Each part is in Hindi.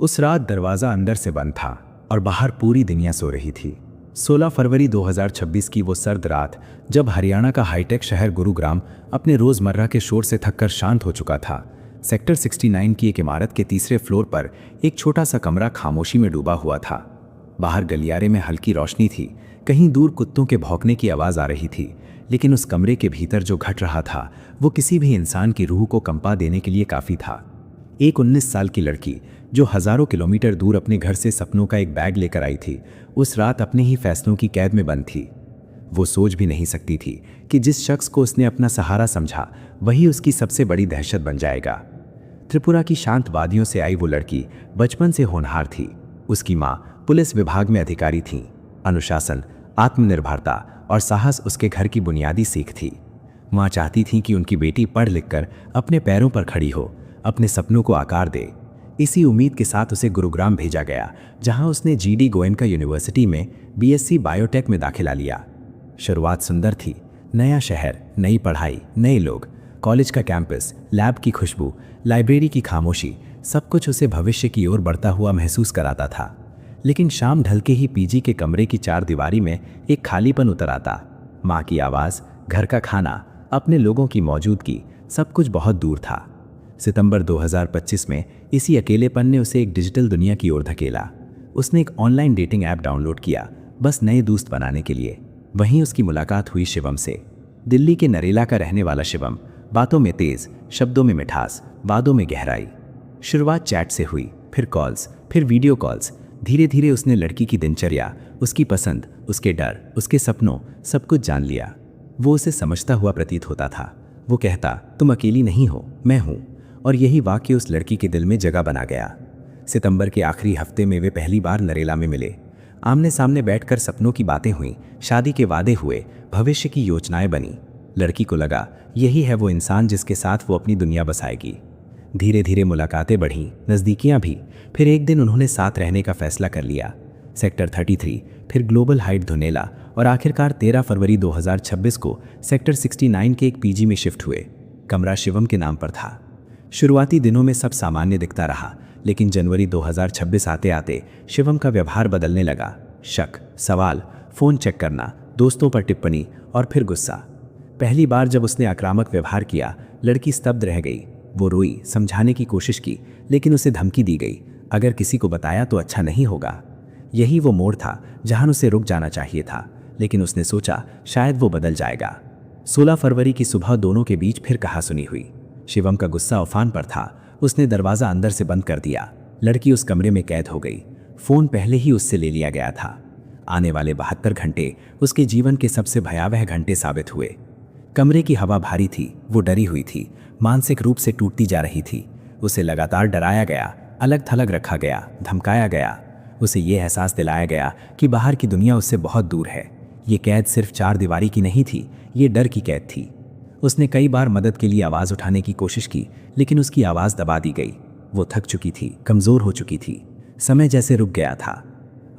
उस रात दरवाजा अंदर से बंद था और बाहर पूरी दुनिया सो रही थी। 16 फरवरी 2026 की वो सर्द रात, जब हरियाणा का हाईटेक शहर गुरुग्राम अपने रोजमर्रा के शोर से थककर शांत हो चुका था। सेक्टर 69 की एक इमारत के तीसरे फ्लोर पर एक छोटा सा कमरा खामोशी में डूबा हुआ था। बाहर गलियारे में हल्की रोशनी थी, कहीं दूर कुत्तों के भौंकने की आवाज आ रही थी, लेकिन उस कमरे के भीतर जो घट रहा था वो किसी भी इंसान की रूह को कंपा देने के लिए काफी था। एक 19 साल की लड़की जो हजारों किलोमीटर दूर अपने घर से सपनों का एक बैग लेकर आई थी, उस रात अपने ही फैसलों की कैद में बंद थी। वो सोच भी नहीं सकती थी कि जिस शख्स को उसने अपना सहारा समझा वही उसकी सबसे बड़ी दहशत बन जाएगा। त्रिपुरा की शांत वादियों से आई वो लड़की बचपन से होनहार थी। उसकी माँ पुलिस विभाग में अधिकारी थीं। अनुशासन, आत्मनिर्भरता और साहस उसके घर की बुनियादी सीख थी। माँ चाहती थी कि उनकी बेटी पढ़ लिख कर अपने पैरों पर खड़ी हो, अपने सपनों को आकार दे। इसी उम्मीद के साथ उसे गुरुग्राम भेजा गया, जहां उसने जीडी गोयनका यूनिवर्सिटी में बीएससी बायोटेक में दाखिला लिया। शुरुआत सुंदर थी। नया शहर, नई पढ़ाई, नए लोग, कॉलेज का कैंपस, लैब की खुशबू, लाइब्रेरी की खामोशी, सब कुछ उसे भविष्य की ओर बढ़ता हुआ महसूस कराता था। लेकिन शाम ढलके ही पीजी के कमरे की चार दीवारी में एक खालीपन उतर आता। माँ की आवाज़, घर का खाना, अपने लोगों की मौजूदगी, सब कुछ बहुत दूर था। सितंबर 2025 में इसी अकेलेपन ने उसे एक डिजिटल दुनिया की ओर धकेला। उसने एक ऑनलाइन डेटिंग ऐप डाउनलोड किया, बस नए दोस्त बनाने के लिए। वहीं उसकी मुलाकात हुई शिवम से। दिल्ली के नरेला का रहने वाला शिवम, बातों में तेज, शब्दों में मिठास, वादों में गहराई। शुरुआत चैट से हुई, फिर कॉल्स, फिर वीडियो कॉल्स। धीरे धीरे उसने लड़की की दिनचर्या, उसकी पसंद, उसके डर, उसके सपनों, सब कुछ जान लिया। वो उसे समझता हुआ प्रतीत होता था। वो कहता, तुम अकेली नहीं हो, मैं हूं। और यही वाक्य उस लड़की के दिल में जगह बना गया। सितंबर के आखिरी हफ्ते में वे पहली बार नरेला में मिले। आमने सामने बैठकर सपनों की बातें हुई, शादी के वादे हुए, भविष्य की योजनाएं बनी। लड़की को लगा यही है वो इंसान जिसके साथ वो अपनी दुनिया बसाएगी। धीरे धीरे मुलाकातें बढ़ीं, नज़दीकियां भी। फिर एक दिन उन्होंने साथ रहने का फैसला कर लिया। सेक्टर 33, फिर ग्लोबल हाइट धुनेला और आखिरकार 13 फरवरी 2026 को सेक्टर 69 के एक पीजी में शिफ्ट हुए। कमरा शिवम के नाम पर था। शुरुआती दिनों में सब सामान्य दिखता रहा, लेकिन जनवरी 2026 आते आते शिवम का व्यवहार बदलने लगा। शक, सवाल, फ़ोन चेक करना, दोस्तों पर टिप्पणी और फिर गुस्सा। पहली बार जब उसने आक्रामक व्यवहार किया, लड़की स्तब्ध रह गई। वो रोई, समझाने की कोशिश की, लेकिन उसे धमकी दी गई, अगर किसी को बताया तो अच्छा नहीं होगा। यही वो मोड़ था जहां उसे रुक जाना चाहिए था, लेकिन उसने सोचा शायद वो बदल जाएगा। 16 फरवरी की सुबह दोनों के बीच फिर कहासुनी हुई। शिवम का गुस्सा उफान पर था। उसने दरवाजा अंदर से बंद कर दिया। लड़की उस कमरे में कैद हो गई। फोन पहले ही उससे ले लिया गया था। आने वाले 72 घंटे उसके जीवन के सबसे भयावह घंटे साबित हुए। कमरे की हवा भारी थी, वो डरी हुई थी, मानसिक रूप से टूटती जा रही थी। उसे लगातार डराया गया, अलग थलग रखा गया, धमकाया गया। उसे ये एहसास दिलाया गया कि बाहर की दुनिया उससे बहुत दूर है। ये कैद सिर्फ चार दीवारी की नहीं थी, ये डर की कैद थी। उसने कई बार मदद के लिए आवाज़ उठाने की कोशिश की, लेकिन उसकी आवाज़ दबा दी गई। वो थक चुकी थी, कमज़ोर हो चुकी थी। समय जैसे रुक गया था।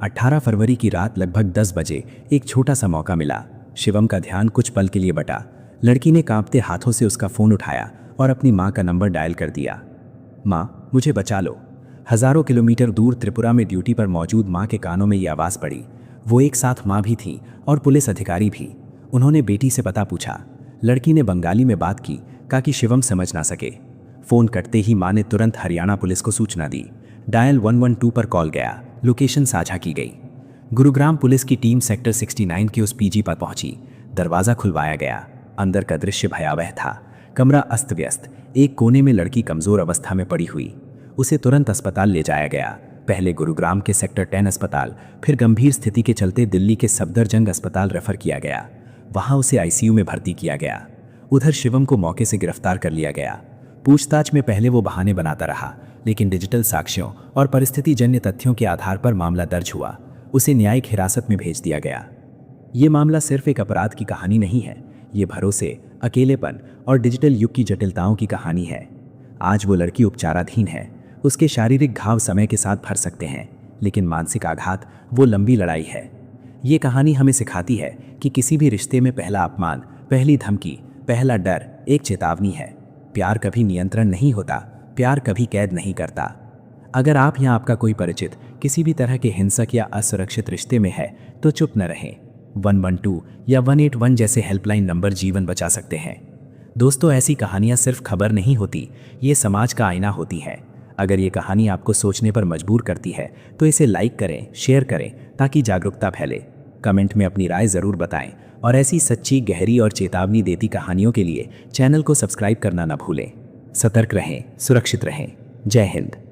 18 फरवरी की रात लगभग 10 बजे एक छोटा सा मौका मिला। शिवम का ध्यान कुछ पल के लिए बटा। लड़की ने कांपते हाथों से उसका फ़ोन उठाया और अपनी माँ का नंबर डायल कर दिया। माँ, मुझे बचा लो। हज़ारों किलोमीटर दूर त्रिपुरा में ड्यूटी पर मौजूद माँ के कानों में ये आवाज़ पड़ी। वो एक साथ माँ भी थी और पुलिस अधिकारी भी। उन्होंने बेटी से पता पूछा। लड़की ने बंगाली में बात की, कहा कि शिवम समझ ना सके। फ़ोन कटते ही माँ ने तुरंत हरियाणा पुलिस को सूचना दी। डायल 112 पर कॉल गया, लोकेशन साझा की गई। गुरुग्राम पुलिस की टीम सेक्टर 69 के उस पीजी पर पहुंची। दरवाज़ा खुलवाया गया। अंदर का दृश्य भयावह था। कमरा अस्त व्यस्त, एक कोने में लड़की कमज़ोर अवस्था में पड़ी हुई। उसे तुरंत अस्पताल ले जाया गया। पहले गुरुग्राम के सेक्टर 10 अस्पताल, फिर गंभीर स्थिति के चलते दिल्ली के सफदरजंग अस्पताल रेफर किया गया। वहां उसे आईसीयू में भर्ती किया गया। उधर शिवम को मौके से गिरफ्तार कर लिया गया। पूछताछ में पहले वो बहाने बनाता रहा, लेकिन डिजिटल साक्ष्यों और परिस्थितिजन्य तथ्यों के आधार पर मामला दर्ज हुआ। उसे न्यायिक हिरासत में भेज दिया गया। ये मामला सिर्फ एक अपराध की कहानी नहीं है, ये भरोसे, अकेलेपन और डिजिटल युग की जटिलताओं की कहानी है। आज वो लड़की उपचाराधीन है। उसके शारीरिक घाव समय के साथ भर सकते हैं, लेकिन मानसिक आघात वो लंबी लड़ाई है। ये कहानी हमें सिखाती है कि किसी भी रिश्ते में पहला अपमान, पहली धमकी, पहला डर एक चेतावनी है। प्यार कभी नियंत्रण नहीं होता, प्यार कभी कैद नहीं करता। अगर आप या आपका कोई परिचित किसी भी तरह के हिंसक या असुरक्षित रिश्ते में है तो चुप न रहें। 112 या 181 जैसे हेल्पलाइन नंबर जीवन बचा सकते हैं। दोस्तों, ऐसी कहानियां सिर्फ खबर नहीं होती, ये समाज का आईना होती है। अगर ये कहानी आपको सोचने पर मजबूर करती है तो इसे लाइक करें, शेयर करें ताकि जागरूकता फैले। कमेंट में अपनी राय ज़रूर बताएं और ऐसी सच्ची, गहरी और चेतावनी देती कहानियों के लिए चैनल को सब्सक्राइब करना न भूलें। सतर्क रहें, सुरक्षित रहें। जय हिंद।